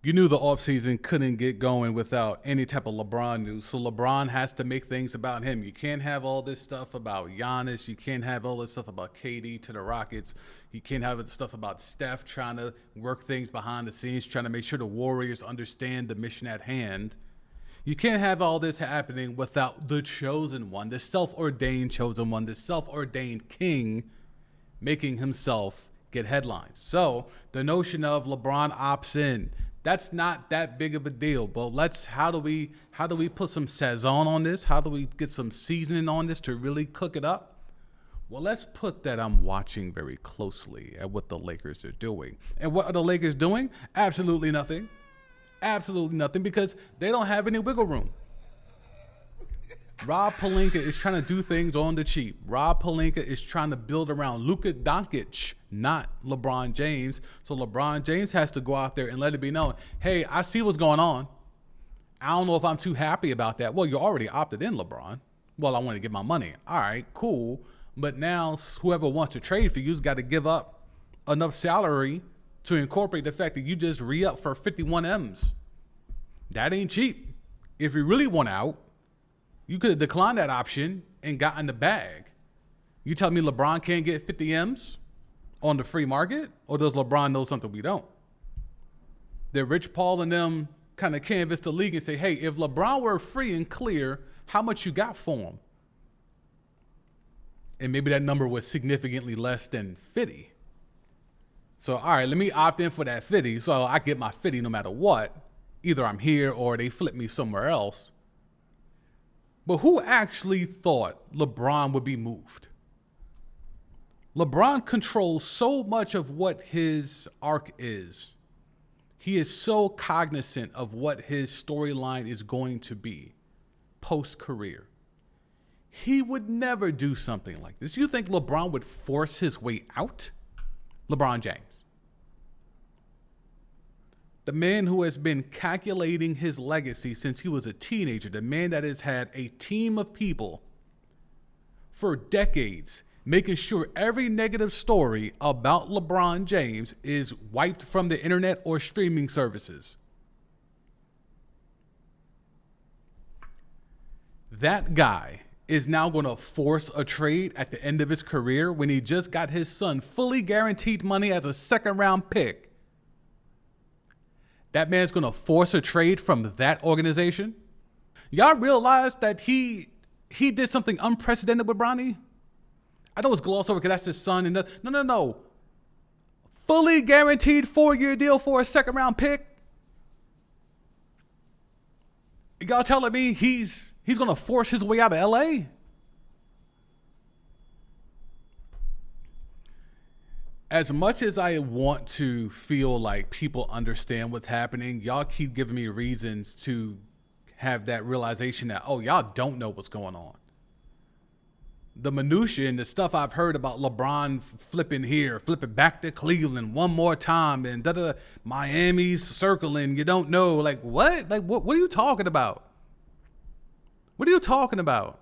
You knew the offseason couldn't get going without any type of LeBron news. So LeBron has to make things about him. You can't have all this stuff about Giannis. You can't have all this stuff about KD to the Rockets. You can't have stuff about Steph trying to work things behind the scenes, trying to make sure the Warriors understand the mission at hand. You can't have all this happening without the chosen one, the self-ordained chosen one, the self-ordained king making himself get headlines. So the notion of LeBron opts in, that's not that big of a deal. But how do we put some sazon on this? How do we get some seasoning on this to really cook it up? Well, let's put that I'm watching very closely at what the Lakers are doing. And what are the Lakers doing? Absolutely nothing. Absolutely nothing, because they don't have any wiggle room. Rob Pelinka is trying to do things on the cheap. Rob Pelinka is trying to build around Luka Doncic, not LeBron James. So LeBron James has to go out there and let it be known, hey, I see what's going on. I don't know if I'm too happy about that. Well, you already opted in, LeBron. Well, I want to get my money. All right, cool. But now whoever wants to trade for you's got to give up enough salary to incorporate the fact that you just re-up for 51 M's. That ain't cheap. If you really want out, you could have declined that option and gotten the bag. You tell me LeBron can't get 50 M's on the free market? Or does LeBron know something we don't? Did Rich Paul and them kind of canvass the league and say, hey, if LeBron were free and clear, how much you got for him? And maybe that number was significantly less than 50. So, all right, let me opt in for that 50 so I get my 50 no matter what. Either I'm here or they flip me somewhere else. But who actually thought LeBron would be moved? LeBron controls so much of what his arc is. He is so cognizant of what his storyline is going to be post-career. He would never do something like this. You think LeBron would force his way out? LeBron James. The man who has been calculating his legacy since he was a teenager, the man that has had a team of people for decades making sure every negative story about LeBron James is wiped from the internet or streaming services. That guy is now going to force a trade at the end of his career when he just got his son fully guaranteed money as a second-round pick. That man's going to force a trade from that organization? Y'all realize that he did something unprecedented with Bronny? I know it's glossed over because that's his son. And no. Fully guaranteed 4-year deal for a second-round pick? Y'all telling me he's going to force his way out of L.A.? As much as I want to feel like people understand what's happening, y'all keep giving me reasons to have that realization that, oh, y'all don't know what's going on. The minutia and the stuff I've heard about LeBron flipping here, flipping back to Cleveland one more time, and Miami's circling, you don't know. Like, what? Like, what are you talking about? What are you talking about?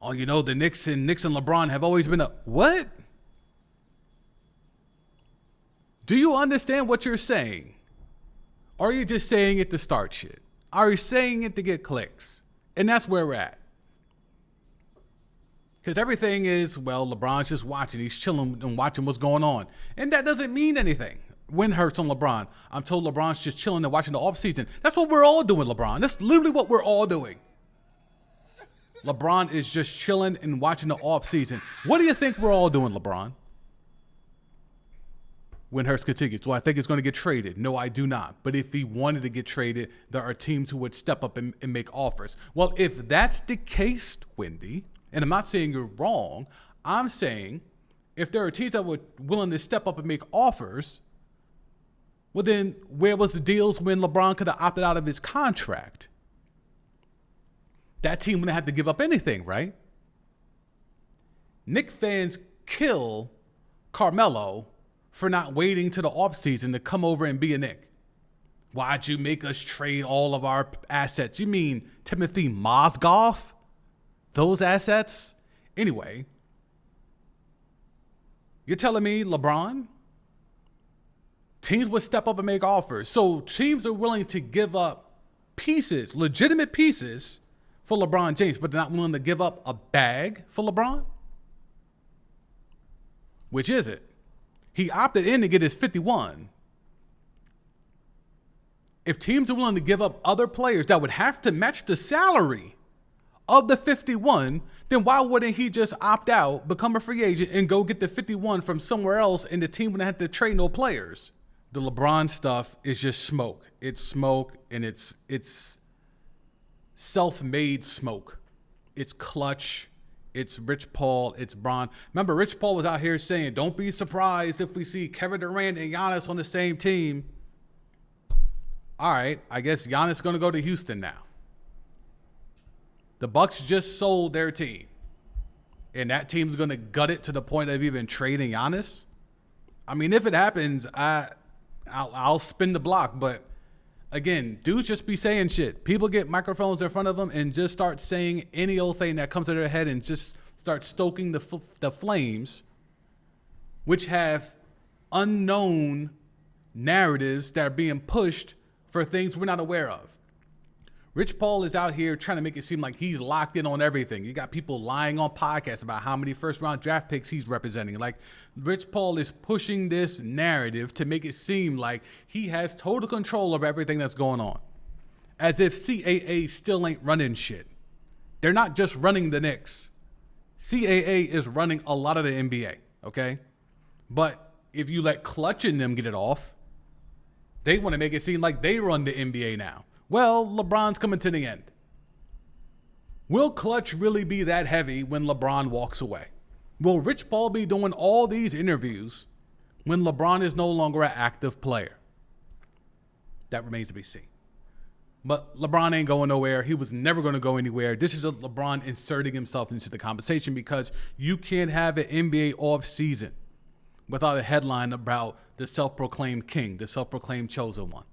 Oh, you know, the Knicks and LeBron have always been a... What? Do you understand what you're saying? Or are you just saying it to start shit? Are you saying it to get clicks? And that's where we're at. Because everything is, well, LeBron's just watching. He's chilling and watching what's going on. And that doesn't mean anything. When hurts on LeBron. I'm told LeBron's just chilling and watching the offseason. That's what we're all doing, LeBron. That's literally what we're all doing. LeBron is just chilling and watching the offseason. What do you think we're all doing, LeBron? When Hurts continues. Do I think it's going to get traded? No, I do not. But if he wanted to get traded, there are teams who would step up and make offers. Well, if that's the case, Wendy, and I'm not saying you're wrong, I'm saying if there are teams that were willing to step up and make offers, well then where was the deals when LeBron could have opted out of his contract? That team wouldn't have to give up anything, right? Knicks fans kill Carmelo for not waiting to the offseason to come over and be a Knick. Why'd you make us trade all of our assets? You mean Timothy Mozgov? Those assets? Anyway, you're telling me LeBron teams would step up and make offers. So teams are willing to give up pieces, legitimate pieces, for LeBron James, but they're not willing to give up a bag for LeBron? Which is it? He opted in to get his 51. If teams are willing to give up other players that would have to match the salary of the 51, then why wouldn't he just opt out, become a free agent, and go get the 51 from somewhere else, and the team wouldn't have to trade no players? The LeBron stuff is just smoke. It's smoke, and it's self-made smoke. It's clutch. It's Rich Paul. It's Bron. Remember, Rich Paul was out here saying, don't be surprised if we see Kevin Durant and Giannis on the same team. All right, I guess Giannis is going to go to Houston now. The Bucks just sold their team, and that team's going to gut it to the point of even trading Giannis. I mean, if it happens, I'll spin the block. But again, dudes just be saying shit. People get microphones in front of them and just start saying any old thing that comes to their head and just start stoking the flames, which have unknown narratives that are being pushed for things we're not aware of. Rich Paul is out here trying to make it seem like he's locked in on everything. You got people lying on podcasts about how many first-round draft picks he's representing. Like, Rich Paul is pushing this narrative to make it seem like he has total control of everything that's going on. As if CAA still ain't running shit. They're not just running the Knicks. CAA is running a lot of the NBA, okay? But if you let Clutch and them get it off, they want to make it seem like they run the NBA now. Well, LeBron's coming to the end. Will Clutch really be that heavy when LeBron walks away? Will Rich Paul be doing all these interviews when LeBron is no longer an active player? That remains to be seen. But LeBron ain't going nowhere. He was never going to go anywhere. This is just LeBron inserting himself into the conversation, because you can't have an NBA offseason without a headline about the self-proclaimed king, the self-proclaimed chosen one.